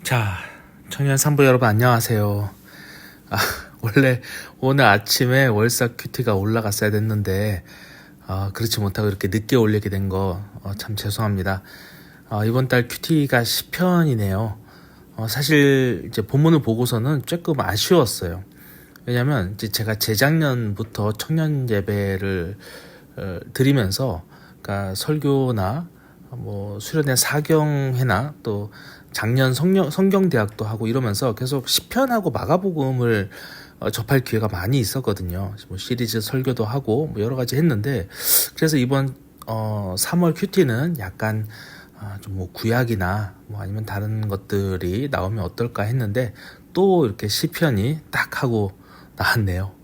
자, 청년 산부 여러분 안녕하세요. 원래 오늘 아침에 월사 큐티가 올라갔어야 됐는데 그렇지 못하고 이렇게 늦게 올리게 된 거 참 죄송합니다. 이번 달 큐티가 10편이네요. 사실 이제 본문을 보고서는 조금 아쉬웠어요. 왜냐면 이제 제가 재작년부터 청년 예배를 드리면서 그러니까 설교나 뭐 수련회 사경회나 또 작년 성경대학도 하고 이러면서 계속 시편하고 마가복음을 접할 기회가 많이 있었거든요. 뭐 시리즈 설교도 하고 뭐 여러 가지 했는데, 그래서 이번 3월 큐티는 약간 좀 뭐 구약이나 뭐 아니면 다른 것들이 나오면 어떨까 했는데 또 이렇게 시편이 딱 하고 나왔네요.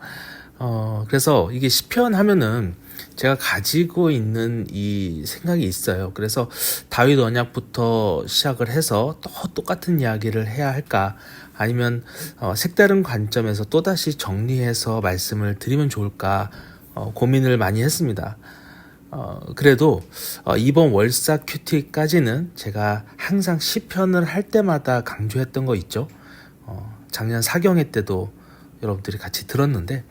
그래서 이게 시편 하면은 제가 가지고 있는 이 생각이 있어요. 그래서 다윗 언약부터 시작을 해서 또 똑같은 이야기를 해야 할까, 아니면 색다른 관점에서 또다시 정리해서 말씀을 드리면 좋을까 고민을 많이 했습니다. 그래도 이번 월사 큐티까지는 제가 항상 시편을 할 때마다 강조했던 거 있죠. 작년 사경회 때도 여러분들이 같이 들었는데,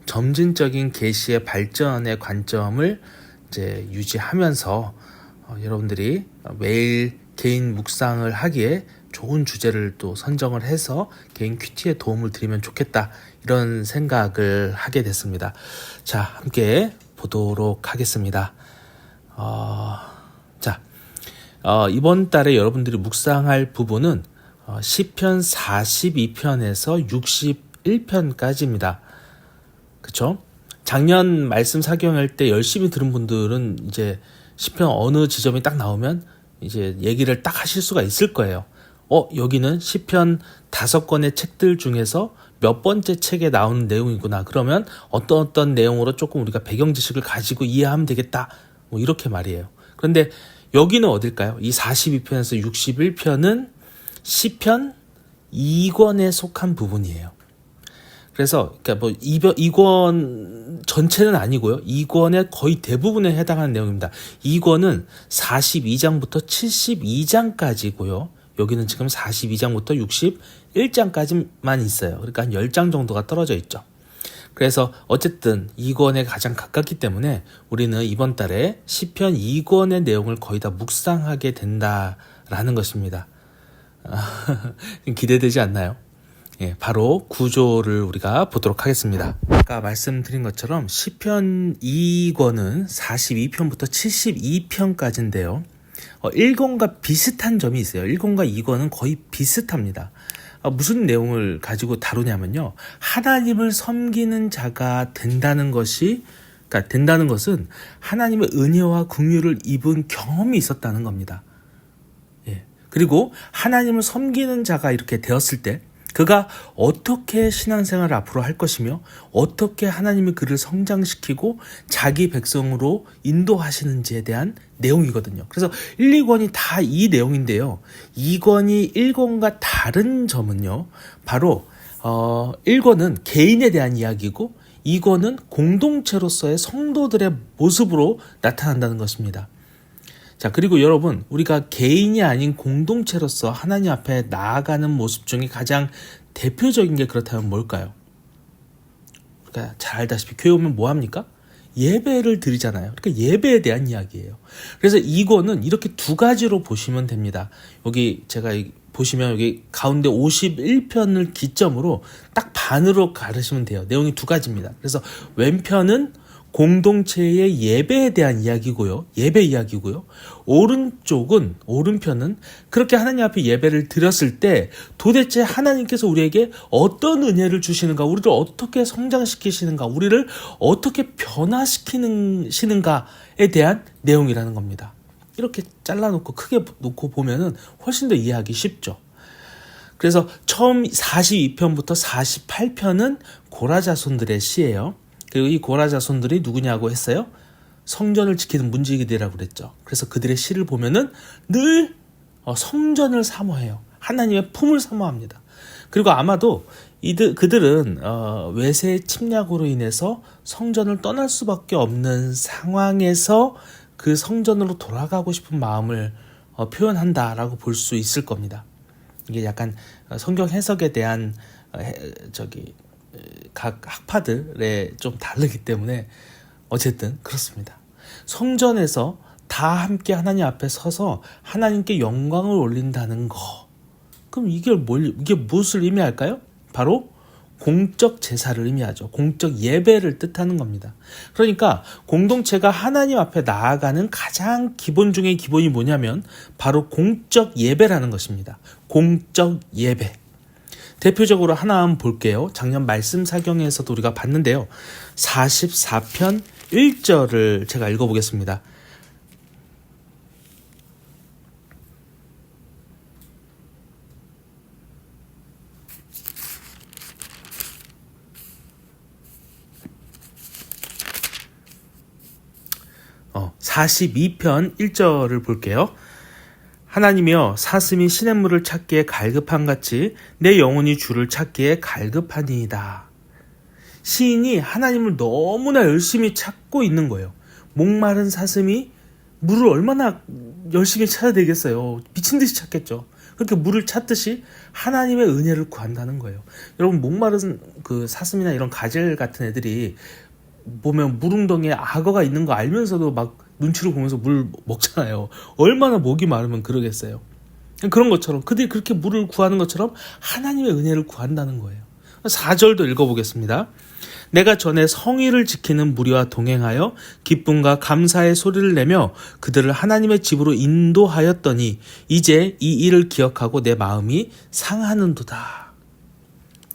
점진적인 계시의 발전의 관점을 이제 유지하면서 여러분들이 매일 개인 묵상을 하기에 좋은 주제를 또 선정을 해서 개인 큐티에 도움을 드리면 좋겠다, 이런 생각을 하게 됐습니다. 자, 함께 보도록 하겠습니다. 이번 달에 여러분들이 묵상할 부분은 시편 42편에서 61편까지입니다. 그쵸? 작년 말씀 사경할 때 열심히 들은 분들은 이제 시편 어느 지점이 딱 나오면 이제 얘기를 딱 하실 수가 있을 거예요. 여기는 시편 5권의 책들 중에서 몇 번째 책에 나오는 내용이구나. 그러면 어떤 내용으로 조금 우리가 배경 지식을 가지고 이해하면 되겠다. 뭐 이렇게 말이에요. 그런데 여기는 어딜까요? 이 42편에서 61편은 시편 2권에 속한 부분이에요. 그래서 그러니까 뭐 2권 전체는 아니고요. 2권의 거의 대부분에 해당하는 내용입니다. 2권은 42장부터 72장까지고요. 여기는 지금 42장부터 61장까지만 있어요. 그러니까 한 10장 정도가 떨어져 있죠. 그래서 어쨌든 2권에 가장 가깝기 때문에 우리는 이번 달에 시편 2권의 내용을 거의 다 묵상하게 된다라는 것입니다. 기대되지 않나요? 예, 바로 구조를 우리가 보도록 하겠습니다. 아까 말씀드린 것처럼 시편 2권은 42편부터 72편까지인데요. 1권과 비슷한 점이 있어요. 1권과 2권은 거의 비슷합니다. 무슨 내용을 가지고 다루냐면요, 하나님을 섬기는 자가 된다는 것은 하나님의 은혜와 긍휼을 입은 경험이 있었다는 겁니다. 예. 그리고 하나님을 섬기는 자가 이렇게 되었을 때 그가 어떻게 신앙생활을 앞으로 할 것이며 어떻게 하나님이 그를 성장시키고 자기 백성으로 인도하시는지에 대한 내용이거든요. 그래서 1, 2권이 다 이 내용인데요. 2권이 1권과 다른 점은요, 바로 1권은 개인에 대한 이야기고 2권은 공동체로서의 성도들의 모습으로 나타난다는 것입니다. 자, 그리고 여러분, 우리가 개인이 아닌 공동체로서 하나님 앞에 나아가는 모습 중에 가장 대표적인 게 그렇다면 뭘까요? 그러니까 잘 알다시피 교회 오면 뭐 합니까? 예배를 드리잖아요. 그러니까 예배에 대한 이야기예요. 그래서 이거는 이렇게 두 가지로 보시면 됩니다. 여기 제가 보시면 여기 가운데 51편을 기점으로 딱 반으로 가르시면 돼요. 내용이 두 가지입니다. 그래서 왼편은 공동체의 예배에 대한 이야기고요. 예배 이야기고요. 오른편은 그렇게 하나님 앞에 예배를 드렸을 때 도대체 하나님께서 우리에게 어떤 은혜를 주시는가, 우리를 어떻게 성장시키시는가, 우리를 어떻게 변화시키시는가에 대한 내용이라는 겁니다. 이렇게 잘라놓고 크게 놓고 보면은 훨씬 더 이해하기 쉽죠. 그래서 처음 42편부터 48편은 고라 자손들의 시예요. 그리고 이 고라 자손들이 누구냐고 했어요? 성전을 지키는 문지기들이라고 그랬죠. 그래서 그들의 시를 보면은 늘 성전을 사모해요. 하나님의 품을 사모합니다. 그리고 아마도 그들은 외세 침략으로 인해서 성전을 떠날 수밖에 없는 상황에서 그 성전으로 돌아가고 싶은 마음을 표현한다라고 볼 수 있을 겁니다. 이게 약간 성경 해석에 대한 각 학파들의 좀 다르기 때문에 어쨌든 그렇습니다. 성전에서 다 함께 하나님 앞에 서서 하나님께 영광을 올린다는 거. 그럼 이게 무엇을 의미할까요? 바로 공적 제사를 의미하죠. 공적 예배를 뜻하는 겁니다. 그러니까 공동체가 하나님 앞에 나아가는 가장 기본 중의 기본이 뭐냐면 바로 공적 예배라는 것입니다. 공적 예배. 대표적으로 하나 한번 볼게요. 작년 말씀 사경에서도 우리가 봤는데요. 44편 1절을 제가 읽어보겠습니다. 어, 42편 1절을 볼게요. 하나님이여 사슴이 시냇물을 찾기에 갈급한 같이 내 영혼이 주를 찾기에 갈급하니이다. 시인이 하나님을 너무나 열심히 찾고 있는 거예요. 목마른 사슴이 물을 얼마나 열심히 찾아야 되겠어요. 미친 듯이 찾겠죠. 그렇게 물을 찾듯이 하나님의 은혜를 구한다는 거예요. 여러분, 목마른 그 사슴이나 이런 가젤 같은 애들이 보면 물웅덩이에 악어가 있는 거 알면서도 막 눈치를 보면서 물 먹잖아요. 얼마나 목이 마르면 그러겠어요. 그런 것처럼 그들이 그렇게 물을 구하는 것처럼 하나님의 은혜를 구한다는 거예요. 4절도 읽어보겠습니다. 내가 전에 성의를 지키는 무리와 동행하여 기쁨과 감사의 소리를 내며 그들을 하나님의 집으로 인도하였더니 이제 이 일을 기억하고 내 마음이 상하는도다.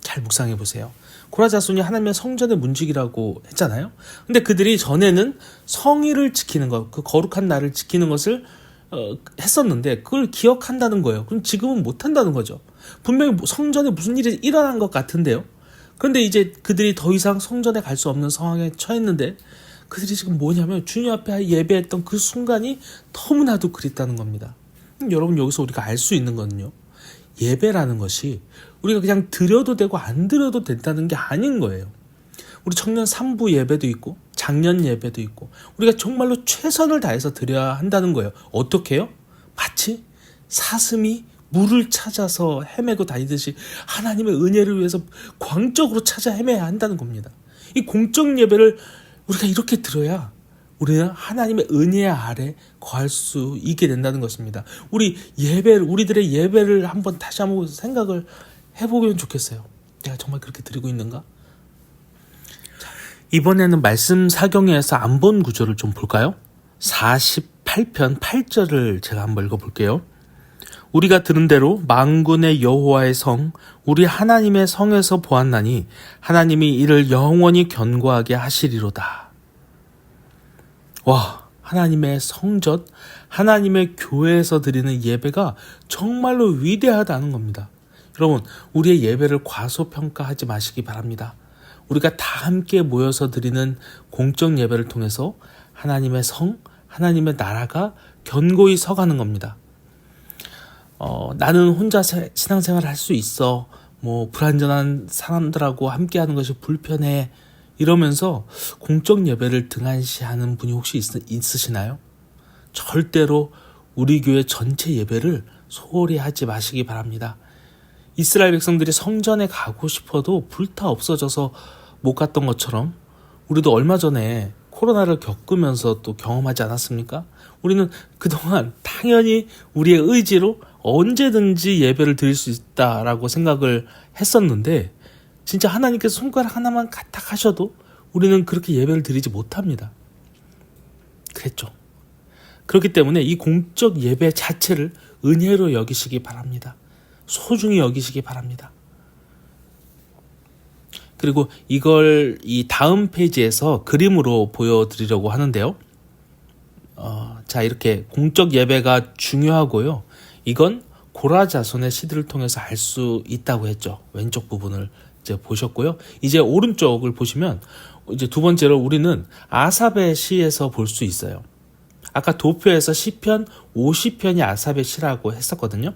잘 묵상해 보세요. 고라 자손이 하나님의 성전의 문지기라고 했잖아요. 근데 그들이 전에는 성의를 지키는 것, 그 거룩한 날을 지키는 것을 했었는데 그걸 기억한다는 거예요. 그럼 지금은 못한다는 거죠. 분명히 성전에 무슨 일이 일어난 것 같은데요. 그런데 이제 그들이 더 이상 성전에 갈 수 없는 상황에 처했는데 그들이 지금 뭐냐면 주님 앞에 예배했던 그 순간이 너무나도 그립다는 겁니다. 여러분, 여기서 우리가 알 수 있는 건요, 예배라는 것이 우리가 그냥 드려도 되고 안 드려도 된다는 게 아닌 거예요. 우리 청년 3부 예배도 있고 장년 예배도 있고 우리가 정말로 최선을 다해서 드려야 한다는 거예요. 어떻게 해요? 마치 사슴이 물을 찾아서 헤매고 다니듯이 하나님의 은혜를 위해서 광적으로 찾아 헤매야 한다는 겁니다. 이 공적 예배를 우리가 이렇게 드려야 우리는 하나님의 은혜 아래 거할 수 있게 된다는 것입니다. 우리들의 예배를 다시 한번 생각을 해보면 좋겠어요. 내가 정말 그렇게 드리고 있는가? 이번에는 말씀 사경에서 안 본 구절을 좀 볼까요? 48편 8절을 제가 한번 읽어볼게요. 우리가 들은 대로 만군의 여호와의 성, 우리 하나님의 성에서 보았나니 하나님이 이를 영원히 견고하게 하시리로다. 와, 하나님의 성전, 하나님의 교회에서 드리는 예배가 정말로 위대하다는 겁니다. 여러분, 우리의 예배를 과소평가하지 마시기 바랍니다. 우리가 다 함께 모여서 드리는 공적 예배를 통해서 하나님의 성, 하나님의 나라가 견고히 서가는 겁니다. 나는 혼자 신앙생활을 할 수 있어. 불완전한 사람들하고 함께하는 것이 불편해. 이러면서 공적 예배를 등한시하는 분이 혹시 있으시나요? 절대로 우리 교회 전체 예배를 소홀히 하지 마시기 바랍니다. 이스라엘 백성들이 성전에 가고 싶어도 불타 없어져서 못 갔던 것처럼 우리도 얼마 전에 코로나를 겪으면서 또 경험하지 않았습니까? 우리는 그동안 당연히 우리의 의지로 언제든지 예배를 드릴 수 있다라고 생각을 했었는데 진짜 하나님께서 손가락 하나만 까딱 하셔도 우리는 그렇게 예배를 드리지 못합니다. 그랬죠. 그렇기 때문에 이 공적 예배 자체를 은혜로 여기시기 바랍니다. 소중히 여기시기 바랍니다. 그리고 이걸 이 다음 페이지에서 그림으로 보여드리려고 하는데요. 자, 이렇게 공적 예배가 중요하고요. 이건 고라 자손의 시들을 통해서 알 수 있다고 했죠. 왼쪽 부분을 이제 보셨고요. 이제 오른쪽을 보시면 이제 두 번째로 우리는 아삽의 시에서 볼 수 있어요. 아까 도표에서 시편 50편이 아삽의 시라고 했었거든요.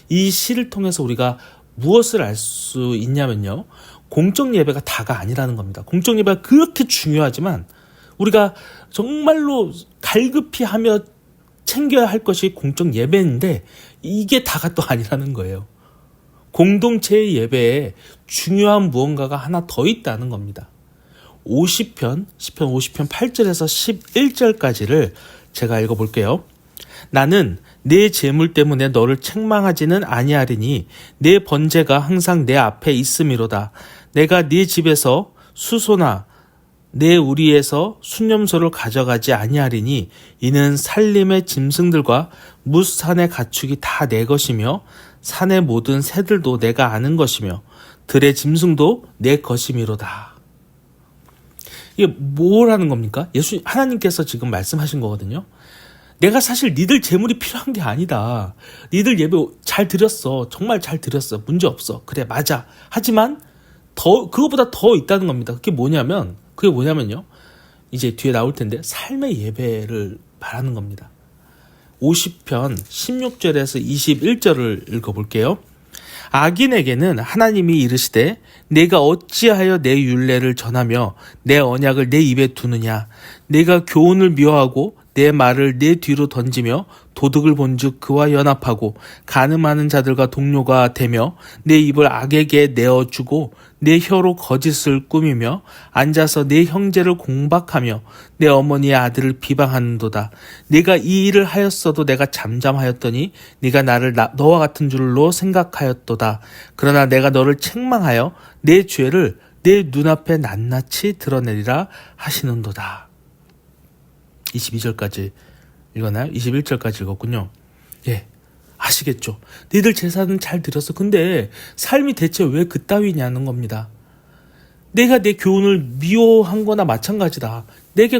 이 시를 통해서 우리가 무엇을 알 수 있냐면요. 공적 예배가 다가 아니라는 겁니다. 공적 예배가 그렇게 중요하지만 우리가 정말로 갈급히 하며 챙겨야 할 것이 공적 예배인데 이게 다가 또 아니라는 거예요. 공동체의 예배에 중요한 무언가가 하나 더 있다는 겁니다. 50편, 시편 50편 8절에서 11절까지를 제가 읽어볼게요. 나는 내 재물 때문에 너를 책망하지는 아니하리니 내 번제가 항상 내 앞에 있음이로다. 내가 네 집에서 수소나 내 우리에서 순념소를 가져가지 아니하리니 이는 산림의 짐승들과 무산의 가축이 다 내 것이며 산의 모든 새들도 내가 아는 것이며 들의 짐승도 내 것이미로다. 이게 뭐라는 겁니까? 하나님께서 지금 말씀하신 거거든요. 내가 사실 니들 재물이 필요한 게 아니다. 니들 예배 잘 드렸어. 정말 잘 드렸어. 문제 없어. 그래, 맞아. 하지만 그거보다 더 있다는 겁니다. 그게 뭐냐면요. 이제 뒤에 나올 텐데 삶의 예배를 말하는 겁니다. 50편 16절에서 21절을 읽어볼게요. 악인에게는 하나님이 이르시되 내가 어찌하여 내 율례를 전하며 내 언약을 내 입에 두느냐. 내가 교훈을 미워하고 내 말을 내 뒤로 던지며 도둑을 본즉 그와 연합하고 간음하는 자들과 동료가 되며 내 입을 악에게 내어주고 내 혀로 거짓을 꾸미며 앉아서 내 형제를 공박하며 내 어머니의 아들을 비방하는도다. 네가 이 일을 하였어도 내가 잠잠하였더니 네가 나를 너와 같은 줄로 생각하였도다. 그러나 내가 너를 책망하여 내 죄를 내 눈앞에 낱낱이 드러내리라 하시는도다. 22절까지 읽었나요? 21절까지 읽었군요. 예, 아시겠죠? 너희들 제사는 잘 드렸어. 근데 삶이 대체 왜 그따위냐는 겁니다. 내가 내 교훈을 미워한 거나 마찬가지다. 너희가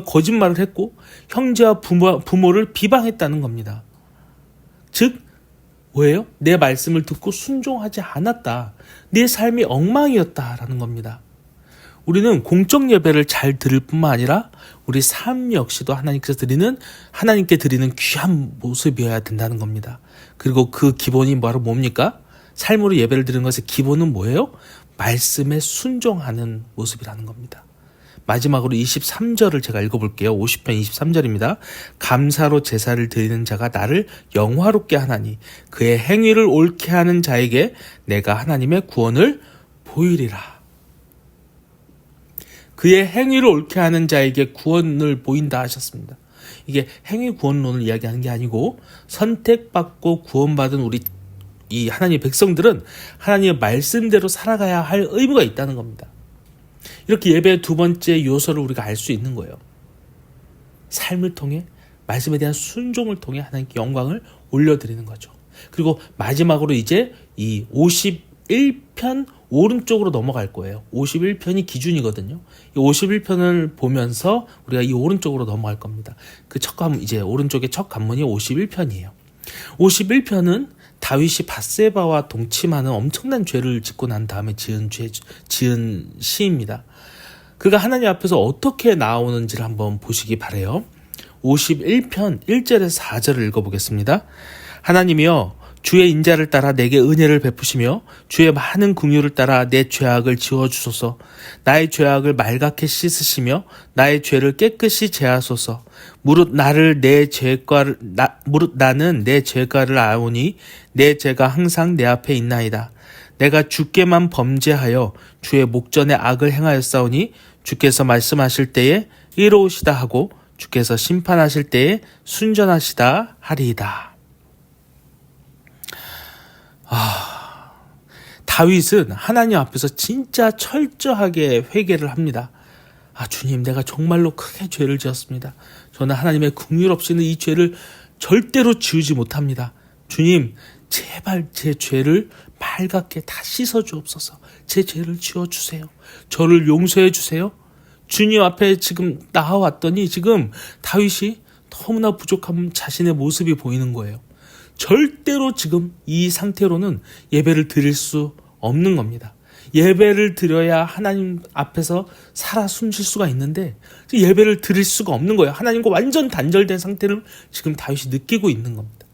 거짓말을 했고 형제와 부모를 비방했다는 겁니다. 즉 뭐예요? 내 말씀을 듣고 순종하지 않았다. 내 삶이 엉망이었다라는 겁니다. 우리는 공적 예배를 잘 드릴 뿐만 아니라 우리 삶 역시도 하나님께 드리는 귀한 모습이어야 된다는 겁니다. 그리고 그 기본이 바로 뭡니까? 삶으로 예배를 드리는 것의 기본은 뭐예요? 말씀에 순종하는 모습이라는 겁니다. 마지막으로 23절을 제가 읽어볼게요. 50편 23절입니다. 감사로 제사를 드리는 자가 나를 영화롭게 하나니 그의 행위를 옳게 하는 자에게 내가 하나님의 구원을 보이리라. 그의 행위를 옳게 하는 자에게 구원을 보인다 하셨습니다. 이게 행위 구원론을 이야기하는 게 아니고 선택받고 구원받은 우리 이 하나님의 백성들은 하나님의 말씀대로 살아가야 할 의무가 있다는 겁니다. 이렇게 예배의 두 번째 요소를 우리가 알 수 있는 거예요. 삶을 통해 말씀에 대한 순종을 통해 하나님께 영광을 올려드리는 거죠. 그리고 마지막으로 이제 이 51편 오른쪽으로 넘어갈 거예요. 51편이 기준이거든요. 이 51편을 보면서 우리가 이 오른쪽으로 넘어갈 겁니다. 그 첫 관문, 이제 오른쪽의 첫 관문이 51편이에요. 51편은 다윗이 밧세바와 동침하는 엄청난 죄를 짓고 난 다음에 지은 시입니다. 그가 하나님 앞에서 어떻게 나오는지를 한번 보시기 바라요. 51편 1절에서 4절을 읽어보겠습니다. 하나님이여 주의 인자를 따라 내게 은혜를 베푸시며 주의 많은 긍휼을 따라 내 죄악을 지워주소서. 나의 죄악을 말갛게 씻으시며 나의 죄를 깨끗이 제하소서. 무릇 나는 내 죄가를 아오니 내 죄가 항상 내 앞에 있나이다. 내가 주께만 범죄하여 주의 목전에 악을 행하였사오니 주께서 말씀하실 때에 이로우시다 하고 주께서 심판하실 때에 순전하시다 하리이다. 다윗은 하나님 앞에서 진짜 철저하게 회개를 합니다. 주님, 내가 정말로 크게 죄를 지었습니다. 저는 하나님의 긍휼 없이는 이 죄를 절대로 지우지 못합니다. 주님, 제발 제 죄를 말갛게 다 씻어 주옵소서. 제 죄를 지워주세요. 저를 용서해 주세요. 주님 앞에 지금 나와왔더니 지금 다윗이 너무나 부족한 자신의 모습이 보이는 거예요. 절대로 지금 이 상태로는 예배를 드릴 수 없는 겁니다. 예배를 드려야 하나님 앞에서 살아 숨쉴 수가 있는데 예배를 드릴 수가 없는 거예요. 하나님과 완전 단절된 상태를 지금 다윗이 느끼고 있는 겁니다.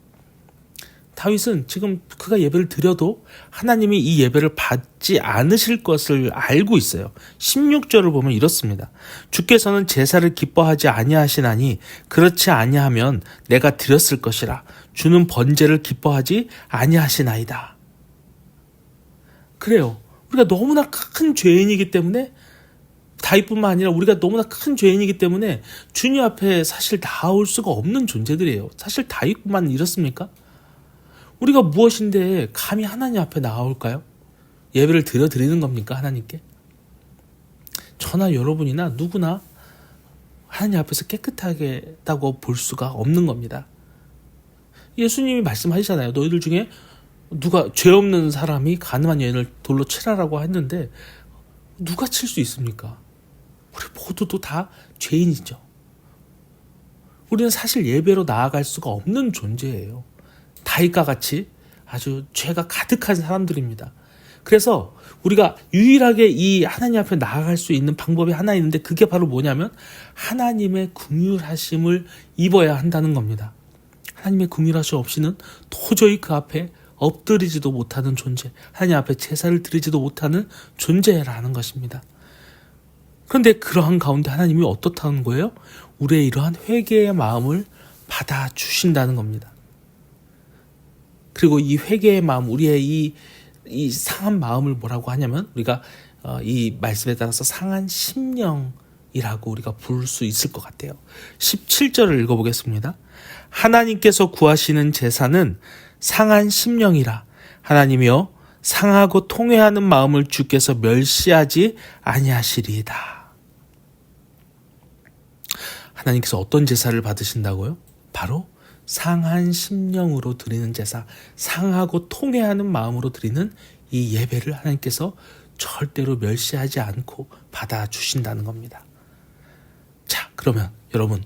다윗은 지금 그가 예배를 드려도 하나님이 이 예배를 받지 않으실 것을 알고 있어요. 16절을 보면 이렇습니다. 주께서는 제사를 기뻐하지 아니하시나니 그렇지 아니하면 내가 드렸을 것이라. 주는 번제를 기뻐하지 아니하시나이다. 그래요. 우리가 너무나 큰 죄인이기 때문에, 다윗뿐만 아니라 우리가 너무나 큰 죄인이기 때문에 주님 앞에 사실 나올 수가 없는 존재들이에요. 사실 다윗뿐만 이렇습니까? 우리가 무엇인데 감히 하나님 앞에 나올까요? 예배를 드리는 겁니까? 하나님께? 저나 여러분이나 누구나 하나님 앞에서 깨끗하다고 볼 수가 없는 겁니다. 예수님이 말씀하시잖아요. 너희들 중에 누가 죄 없는 사람이 가늠한 여인을 돌로 치라라고 했는데 누가 칠 수 있습니까? 우리 모두도 다 죄인이죠. 우리는 사실 예배로 나아갈 수가 없는 존재예요. 다윗과 같이 아주 죄가 가득한 사람들입니다. 그래서 우리가 유일하게 이 하나님 앞에 나아갈 수 있는 방법이 하나 있는데, 그게 바로 뭐냐면 하나님의 긍휼하심을 입어야 한다는 겁니다. 하나님의 긍휼하심 없이는 도저히 그 앞에 엎드리지도 못하는 존재, 하나님 앞에 제사를 드리지도 못하는 존재라는 것입니다. 그런데 그러한 가운데 하나님이 어떻다는 거예요? 우리의 이러한 회개의 마음을 받아주신다는 겁니다. 그리고 이 회개의 마음, 우리의 이 상한 마음을 뭐라고 하냐면, 우리가 이 말씀에 따라서 상한 심령이라고 우리가 부를 수 있을 것 같아요. 17절을 읽어보겠습니다. 하나님께서 구하시는 제사는 상한 심령이라. 하나님이여 상하고 통회하는 마음을 주께서 멸시하지 아니하시리이다. 하나님께서 어떤 제사를 받으신다고요? 바로 상한 심령으로 드리는 제사, 상하고 통회하는 마음으로 드리는 이 예배를 하나님께서 절대로 멸시하지 않고 받아주신다는 겁니다. 자, 그러면 여러분,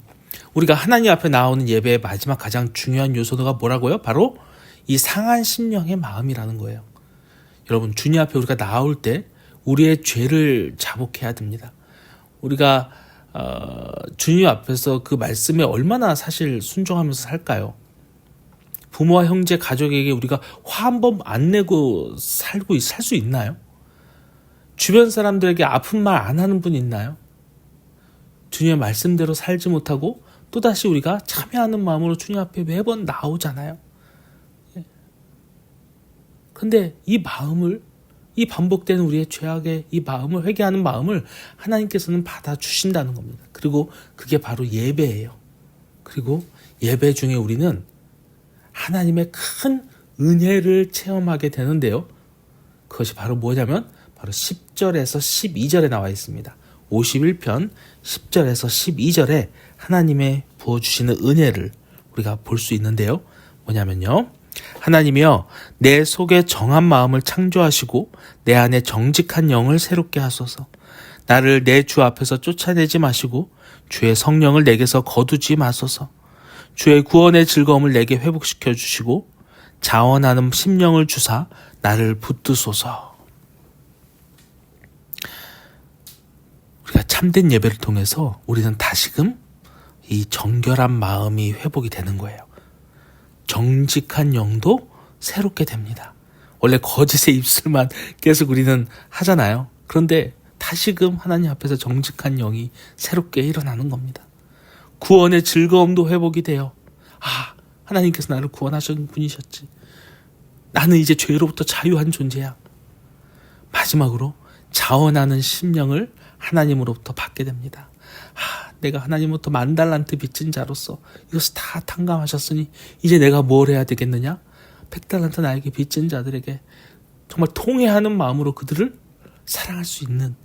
우리가 하나님 앞에 나오는 예배의 마지막 가장 중요한 요소가 뭐라고요? 바로 이 상한 심령의 마음이라는 거예요. 여러분, 주님 앞에 우리가 나올 때 우리의 죄를 자복해야 됩니다. 우리가 주님 앞에서 그 말씀에 얼마나 사실 순종하면서 살까요? 부모와 형제, 가족에게 우리가 화 한 번 안 내고 살 수 있나요? 주변 사람들에게 아픈 말 안 하는 분 있나요? 주님의 말씀대로 살지 못하고 또다시 우리가 참여하는 마음으로 주님 앞에 매번 나오잖아요. 근데 이 마음을, 이 반복되는 우리의 죄악의 이 마음을, 회개하는 마음을 하나님께서는 받아주신다는 겁니다. 그리고 그게 바로 예배예요. 그리고 예배 중에 우리는 하나님의 큰 은혜를 체험하게 되는데요. 그것이 바로 뭐냐면 바로 10절에서 12절에 나와 있습니다. 51편 10절에서 12절에 하나님의 부어주시는 은혜를 우리가 볼 수 있는데요. 뭐냐면요. 하나님이여 내 속에 정한 마음을 창조하시고 내 안에 정직한 영을 새롭게 하소서. 나를 내 주 앞에서 쫓아내지 마시고 주의 성령을 내게서 거두지 마소서. 주의 구원의 즐거움을 내게 회복시켜 주시고 자원하는 심령을 주사 나를 붙드소서. 우리가 참된 예배를 통해서 우리는 다시금 이 정결한 마음이 회복이 되는 거예요. 정직한 영도 새롭게 됩니다. 원래 거짓의 입술만 계속 우리는 하잖아요. 그런데 다시금 하나님 앞에서 정직한 영이 새롭게 일어나는 겁니다. 구원의 즐거움도 회복이 돼요. 하나님께서 나를 구원하신 분이셨지. 나는 이제 죄로부터 자유한 존재야. 마지막으로 자원하는 심령을 하나님으로부터 받게 됩니다. 내가 하나님으로부터 10,000달란트 빚진 자로서 이것을 다 탕감하셨으니 이제 내가 뭘 해야 되겠느냐? 100달란트 나에게 빚진 자들에게 정말 통회하는 마음으로 그들을 사랑할 수 있는,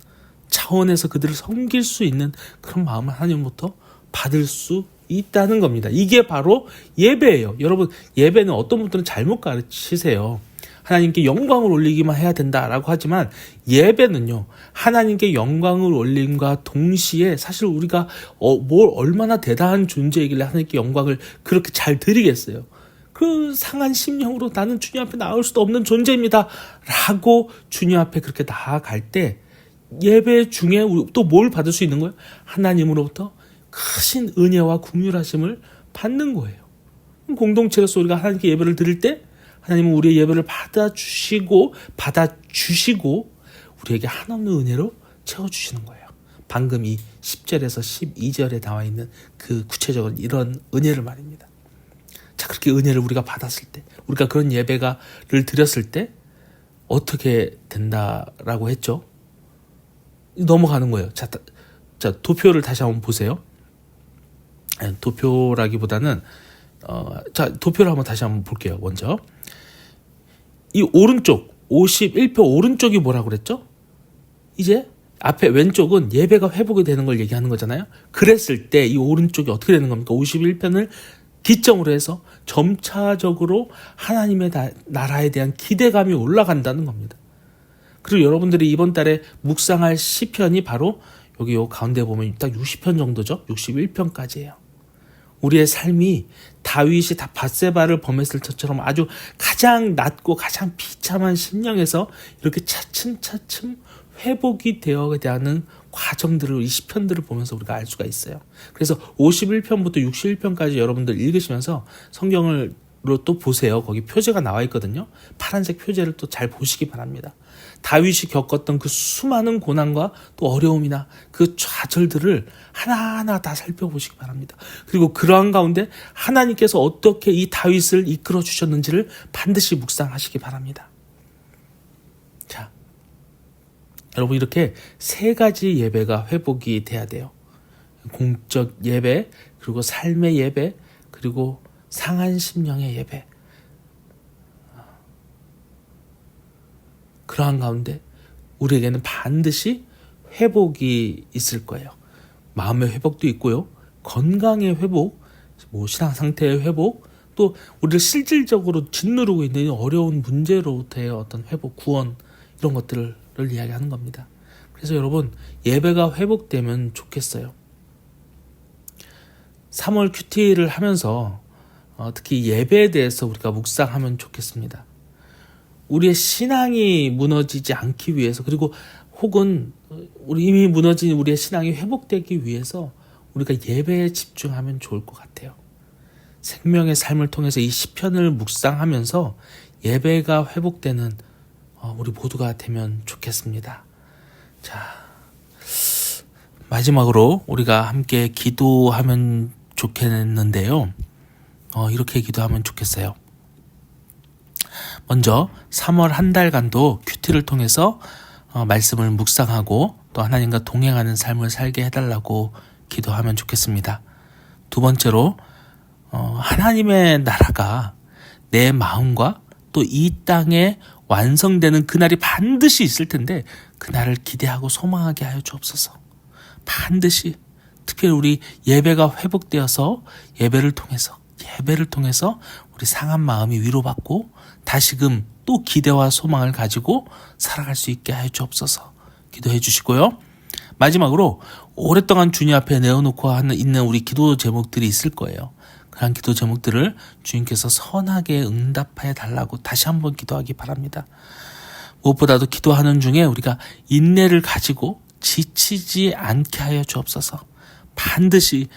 차원에서 그들을 섬길 수 있는 그런 마음을 하나님으로부터 받을 수 있다는 겁니다. 이게 바로 예배예요. 여러분, 예배는 어떤 분들은 잘못 가르치세요. 하나님께 영광을 올리기만 해야 된다라고 하지만 예배는요, 하나님께 영광을 올림과 동시에 사실 우리가 뭘 얼마나 대단한 존재이길래 하나님께 영광을 그렇게 잘 드리겠어요. 그 상한 심령으로 나는 주님 앞에 나올 수도 없는 존재입니다 라고 주님 앞에 그렇게 나아갈 때 예배 중에 또 뭘 받을 수 있는 거예요? 하나님으로부터 크신 은혜와 긍휼하심을 받는 거예요. 공동체로서 우리가 하나님께 예배를 드릴 때 하나님은 우리의 예배를 받아주시고 우리에게 한없는 은혜로 채워주시는 거예요. 방금 이 10절에서 12절에 나와 있는 그 구체적인 이런 은혜를 말입니다. 자, 그렇게 은혜를 우리가 받았을 때, 우리가 그런 예배를 드렸을 때 어떻게 된다라고 했죠? 넘어가는 거예요. 자, 도표를 다시 한번 보세요. 도표라기보다는 도표를 한번 다시 한번 볼게요. 먼저 이 오른쪽 51표 오른쪽이 뭐라고 그랬죠? 이제 앞에 왼쪽은 예배가 회복이 되는 걸 얘기하는 거잖아요. 그랬을 때 이 오른쪽이 어떻게 되는 겁니까? 51편을 기점으로 해서 점차적으로 하나님의 나라에 대한 기대감이 올라간다는 겁니다. 그리고 여러분들이 이번 달에 묵상할 시편이 바로 여기 요 가운데 보면 딱 60편 정도죠. 61편까지예요. 우리의 삶이 다윗이 다 밧세바를 범했을 것처럼 아주 가장 낮고 가장 비참한 심령에서 이렇게 차츰차츰 회복이 되어가는 과정들을 이 시편들을 보면서 우리가 알 수가 있어요. 그래서 51편부터 61편까지 여러분들 읽으시면서 성경을 또 보세요. 거기 표제가 나와 있거든요. 파란색 표제를 또 잘 보시기 바랍니다. 다윗이 겪었던 그 수많은 고난과 또 어려움이나 그 좌절들을 하나하나 다 살펴보시기 바랍니다. 그리고 그러한 가운데 하나님께서 어떻게 이 다윗을 이끌어 주셨는지를 반드시 묵상하시기 바랍니다. 자, 여러분 이렇게 세 가지 예배가 회복이 돼야 돼요. 공적 예배, 그리고 삶의 예배, 그리고 상한 심령의 예배. 그러한 가운데 우리에게는 반드시 회복이 있을 거예요. 마음의 회복도 있고요. 건강의 회복, 신앙 상태의 회복, 또 우리를 실질적으로 짓누르고 있는 어려운 문제로부터의 어떤 회복, 구원 이런 것들을 이야기하는 겁니다. 그래서 여러분 예배가 회복되면 좋겠어요. 3월 큐티를 하면서 특히 예배에 대해서 우리가 묵상하면 좋겠습니다. 우리의 신앙이 무너지지 않기 위해서, 그리고 혹은 우리 이미 무너진 우리의 신앙이 회복되기 위해서 우리가 예배에 집중하면 좋을 것 같아요. 생명의 삶을 통해서 이 시편을 묵상하면서 예배가 회복되는 우리 모두가 되면 좋겠습니다. 자, 마지막으로 우리가 함께 기도하면 좋겠는데요. 이렇게 기도하면 좋겠어요. 먼저 3월 한 달간도 큐티를 통해서 말씀을 묵상하고 또 하나님과 동행하는 삶을 살게 해달라고 기도하면 좋겠습니다. 두 번째로 하나님의 나라가 내 마음과 또 이 땅에 완성되는 그날이 반드시 있을 텐데 그날을 기대하고 소망하게 하여 주옵소서. 반드시 특별히 우리 예배가 회복되어서 예배를 통해서 우리 상한 마음이 위로받고 다시금 또 기대와 소망을 가지고 살아갈 수 있게 하여 주옵소서. 기도해 주시고요. 마지막으로 오랫동안 주님 앞에 내어놓고 있는 우리 기도 제목들이 있을 거예요. 그런 기도 제목들을 주님께서 선하게 응답해 달라고 다시 한번 기도하기 바랍니다. 무엇보다도 기도하는 중에 우리가 인내를 가지고 지치지 않게 하여 주옵소서. 반드시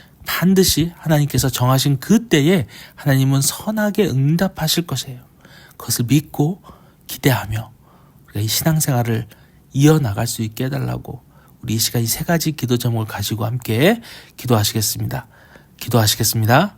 하나님께서 정하신 그때에 하나님은 선하게 응답하실 것이에요. 그것을 믿고 기대하며 우리가 이 신앙생활을 이어나갈 수 있게 해달라고 우리 이 시간 이 세 가지 기도 제목을 가지고 함께 기도하시겠습니다. 기도하시겠습니다.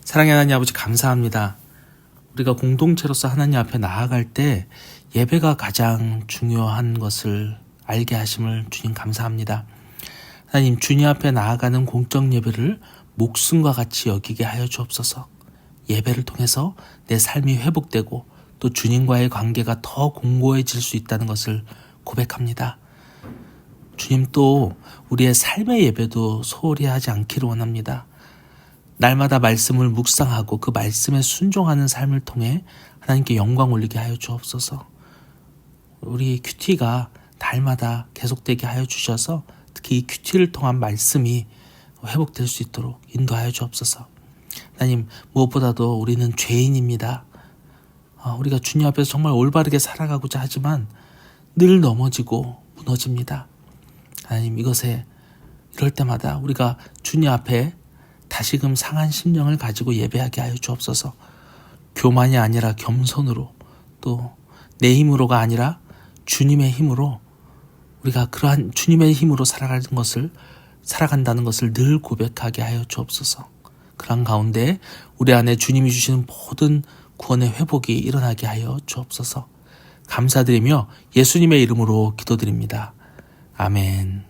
사랑의 하나님 아버지 감사합니다. 우리가 공동체로서 하나님 앞에 나아갈 때 예배가 가장 중요한 것을 알게 하심을 주님 감사합니다. 하나님, 주님 앞에 나아가는 공적 예배를 목숨과 같이 여기게 하여 주옵소서. 예배를 통해서 내 삶이 회복되고 또 주님과의 관계가 더 공고해질 수 있다는 것을 고백합니다. 주님, 또 우리의 삶의 예배도 소홀히 하지 않기를 원합니다. 날마다 말씀을 묵상하고 그 말씀에 순종하는 삶을 통해 하나님께 영광 올리게 하여 주옵소서. 우리 큐티가 날마다 계속되게 하여 주셔서 특히 이 큐티를 통한 말씀이 회복될 수 있도록 인도하여 주옵소서. 하나님, 무엇보다도 우리는 죄인입니다. 우리가 주님 앞에서 정말 올바르게 살아가고자 하지만 늘 넘어지고 무너집니다. 하나님, 이럴 때마다 우리가 주님 앞에 다시금 상한 심령을 가지고 예배하게 하여 주옵소서. 교만이 아니라 겸손으로, 또 내 힘으로가 아니라 주님의 힘으로, 우리가 그러한 주님의 힘으로 살아간다는 것을 늘 고백하게 하여 주옵소서. 그런 가운데 우리 안에 주님이 주시는 모든 구원의 회복이 일어나게 하여 주옵소서. 감사드리며 예수님의 이름으로 기도드립니다. 아멘.